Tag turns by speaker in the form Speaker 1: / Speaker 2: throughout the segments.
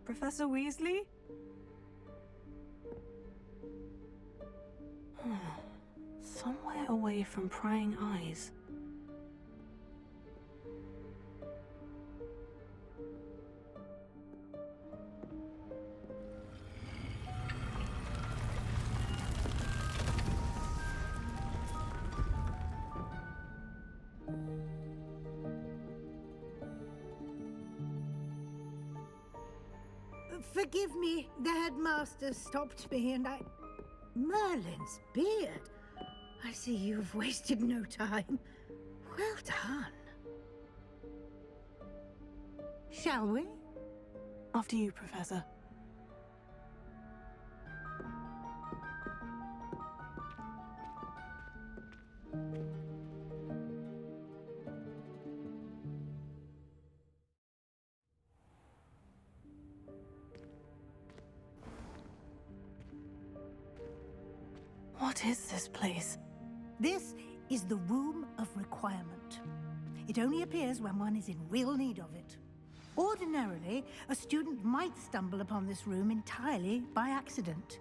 Speaker 1: Professor Weasley? Somewhere away from prying eyes.
Speaker 2: Forgive me, the headmaster stopped me and I... Merlin's beard! I see you've wasted no time. Well done. Shall we?
Speaker 1: After you, Professor. What is this place?
Speaker 2: This is the Room of Requirement. It only appears when one is in real need of it. Ordinarily, a student might stumble upon this room entirely by accident.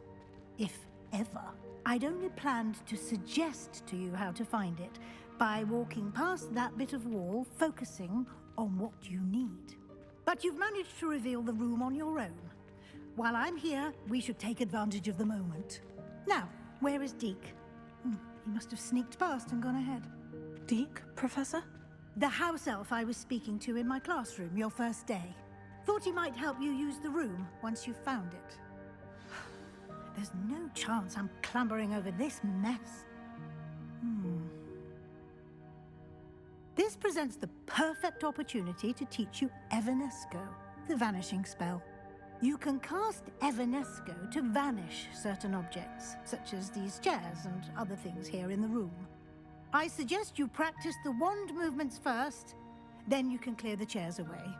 Speaker 2: If ever. I'd only planned to suggest to you how to find it by walking past that bit of wall, focusing on what you need. But you've managed to reveal the room on your own. While I'm here, we should take advantage of the moment. Now, where is Deke? He must have sneaked past and gone ahead.
Speaker 1: Deke, Professor?
Speaker 2: The house elf I was speaking to in my classroom your first day. Thought he might help you use the room once you found it. There's no chance I'm clambering over this mess. This presents the perfect opportunity to teach you Evanesco, the vanishing spell. You can cast Evanesco to vanish certain objects, such as these chairs and other things here in the room. I suggest you practice the wand movements first, then you can clear the chairs away.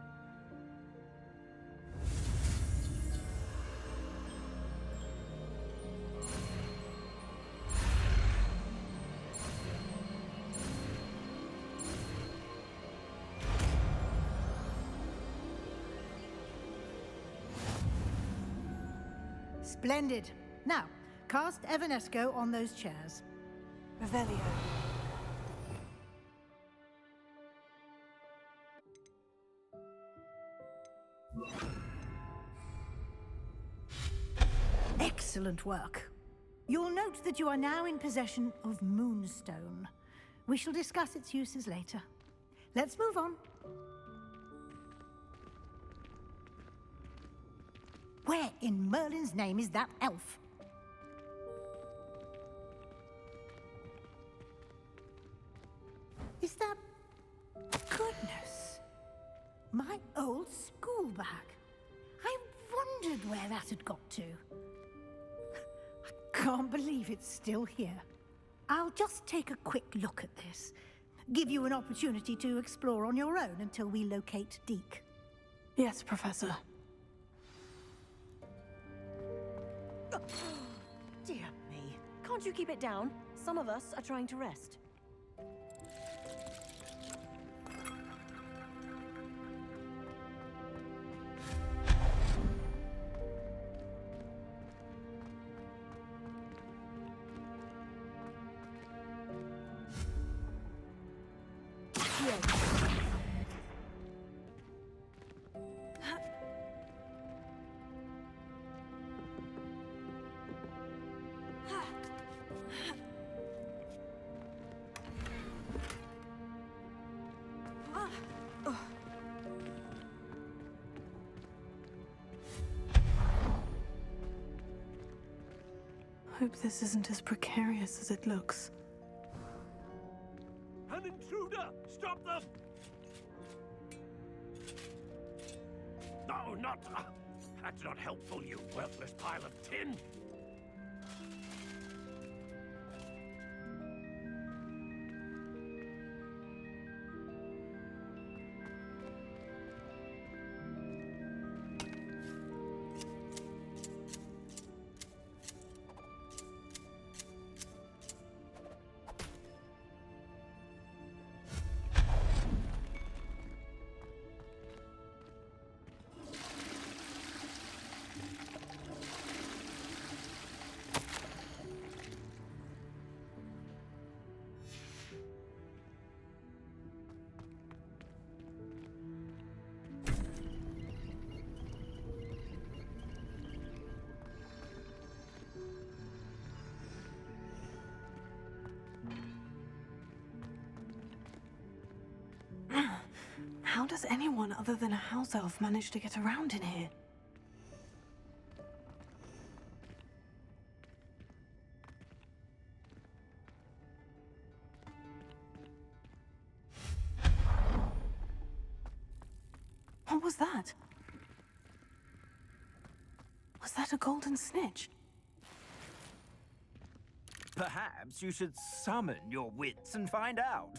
Speaker 2: Splendid. Now, cast Evanesco on those chairs.
Speaker 1: Revelio.
Speaker 2: Excellent work. You'll note that you are now in possession of Moonstone. We shall discuss its uses later. Let's move on. Where in Merlin's name is that elf? Is that... Goodness! My old school bag. I wondered where that had got to. I can't believe it's still here. I'll just take a quick look at this. Give you an opportunity to explore on your own until we locate Deke.
Speaker 1: Yes, Professor.
Speaker 3: Dear me. Can't you keep it down? Some of us are trying to rest.
Speaker 1: Hope this isn't as precarious as it looks.
Speaker 4: An intruder! Stop them! No, not... that's not helpful, you worthless pile of tin!
Speaker 1: How does anyone other than a house elf manage to get around in here? What was that? Was that a golden snitch?
Speaker 4: Perhaps you should summon your wits and find out.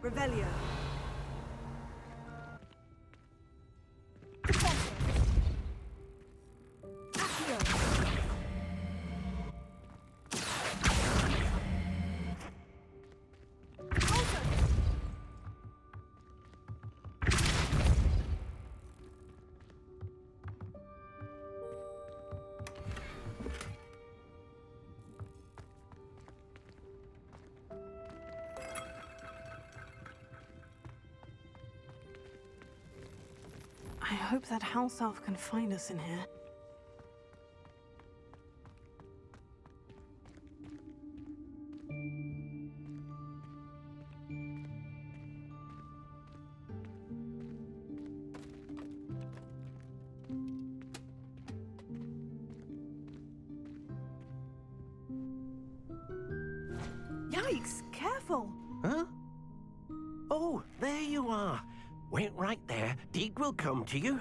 Speaker 3: Revelio.
Speaker 1: I hope that house elf can find us in here.
Speaker 3: Yikes! Careful!
Speaker 5: Huh? Oh, there you are. Wait right there. Deke will come to you.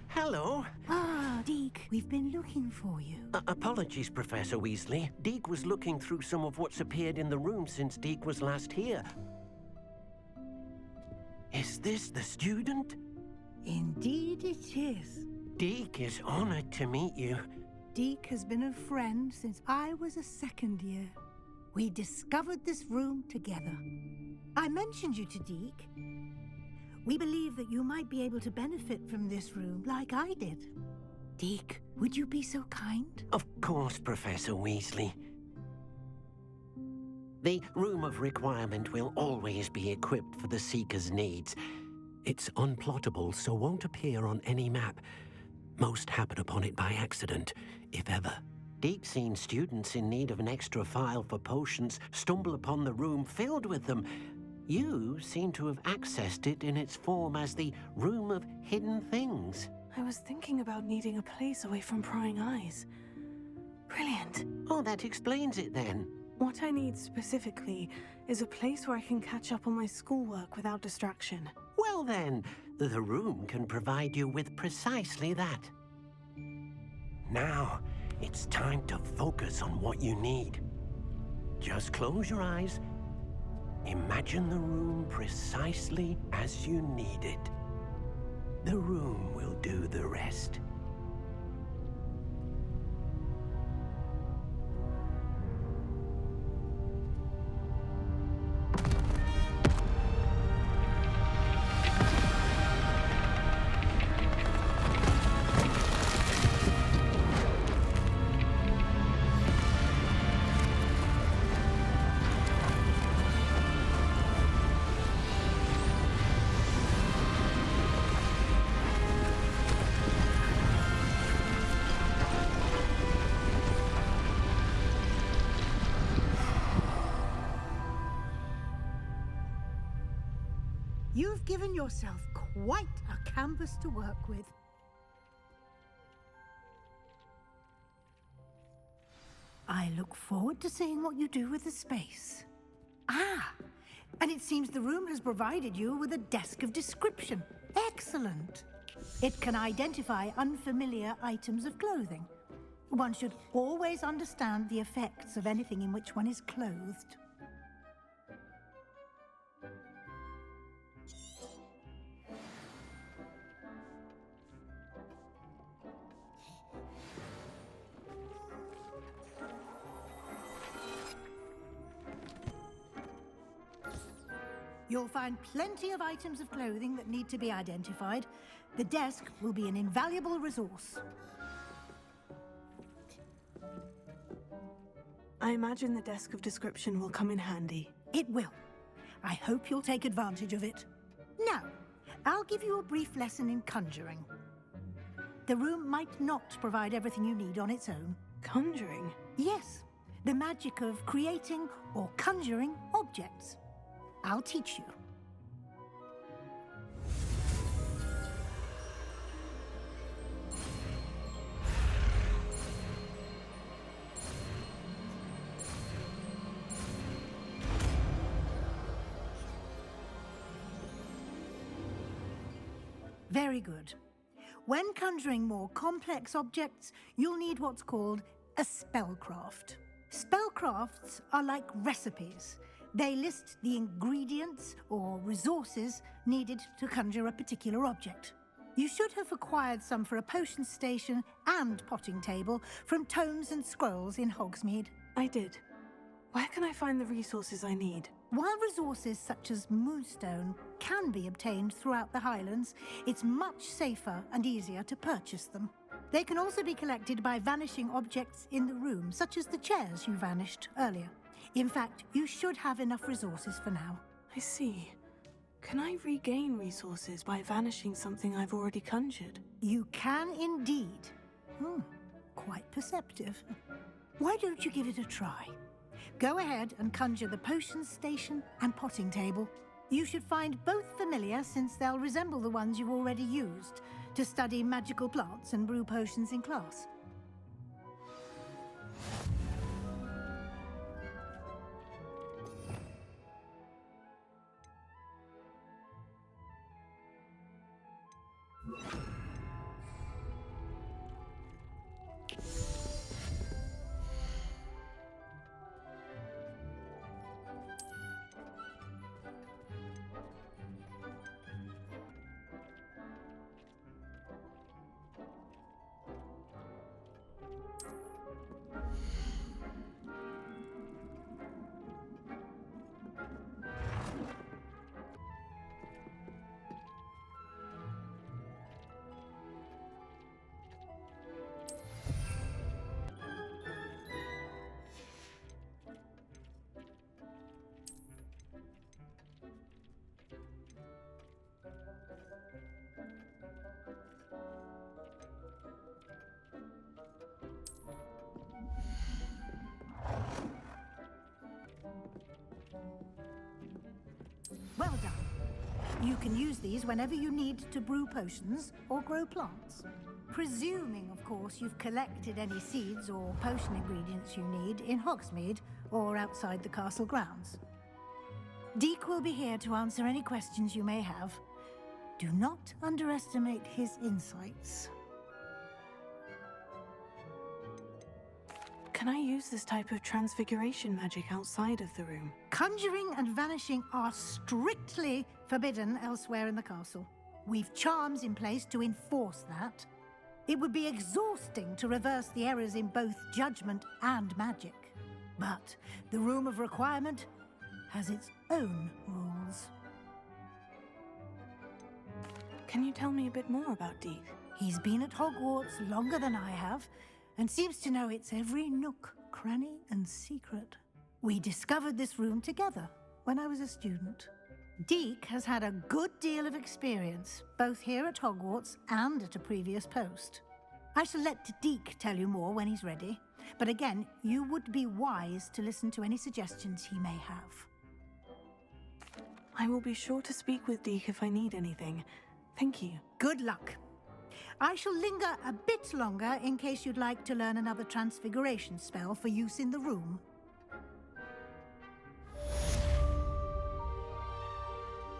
Speaker 5: Hello.
Speaker 2: Ah, Deke, we've been looking for you.
Speaker 5: Apologies, Professor Weasley. Deke was looking through some of what's appeared in the room since Deke was last here. Is this the student?
Speaker 2: Indeed it is.
Speaker 5: Deke is honored to meet you.
Speaker 2: Deke has been a friend since I was a second year. We discovered this room together. I mentioned you to Deke. We believe that you might be able to benefit from this room like I did. Deke, would you be so kind?
Speaker 5: Of course, Professor Weasley. The Room of Requirement will always be equipped for the Seeker's needs. It's unplottable, so won't appear on any map. Most happen upon it by accident, if ever. Deke's seen students in need of an extra file for potions stumble upon the room filled with them. You seem to have accessed it in its form as the Room of Hidden Things.
Speaker 1: I was thinking about needing a place away from prying eyes. Brilliant.
Speaker 5: Oh, that explains it then.
Speaker 1: What I need specifically is a place where I can catch up on my schoolwork without distraction.
Speaker 5: Well then, the room can provide you with precisely that. Now, it's time to focus on what you need. Just close your eyes. Imagine the room precisely as you need it. The room will do the rest.
Speaker 2: You've given yourself quite a canvas to work with. I look forward to seeing what you do with the space. Ah, and it seems the room has provided you with a desk of description. Excellent. It can identify unfamiliar items of clothing. One should always understand the effects of anything in which one is clothed. You'll find plenty of items of clothing that need to be identified. The desk will be an invaluable resource.
Speaker 1: I imagine the desk of description will come in handy.
Speaker 2: It will. I hope you'll take advantage of it. Now, I'll give you a brief lesson in conjuring. The room might not provide everything you need on its own.
Speaker 1: Conjuring?
Speaker 2: Yes, the magic of creating or conjuring objects. I'll teach you. Very good. When conjuring more complex objects, you'll need what's called a spellcraft. Spellcrafts are like recipes. They list the ingredients or resources needed to conjure a particular object. You should have acquired some for a potion station and potting table from tomes and scrolls in Hogsmeade.
Speaker 1: I did. Where can I find the resources I need?
Speaker 2: While resources such as moonstone can be obtained throughout the Highlands, it's much safer and easier to purchase them. They can also be collected by vanishing objects in the room, such as the chairs you vanished earlier. In fact, you should have enough resources for now.
Speaker 1: I see. Can I regain resources by vanishing something I've already conjured?
Speaker 2: You can indeed. Quite perceptive. Why don't you give it a try? Go ahead and conjure the potion station and potting table. You should find both familiar, since they'll resemble the ones you've already used to study magical plants and brew potions in class. Well done. You can use these whenever you need to brew potions or grow plants. Presuming, of course, you've collected any seeds or potion ingredients you need in Hogsmeade or outside the castle grounds. Deek will be here to answer any questions you may have. Do not underestimate his insights.
Speaker 1: Can I use this type of transfiguration magic outside of the room?
Speaker 2: Conjuring and vanishing are strictly forbidden elsewhere in the castle. We've charms in place to enforce that. It would be exhausting to reverse the errors in both judgment and magic. But the Room of Requirement has its own rules.
Speaker 1: Can you tell me a bit more about Deek?
Speaker 2: He's been at Hogwarts longer than I have, and seems to know its every nook, cranny, and secret. We discovered this room together when I was a student. Deek has had a good deal of experience, both here at Hogwarts and at a previous post. I shall let Deek tell you more when he's ready, but again, you would be wise to listen to any suggestions he may have.
Speaker 1: I will be sure to speak with Deek if I need anything. Thank you.
Speaker 2: Good luck. I shall linger a bit longer in case you'd like to learn another transfiguration spell for use in the room.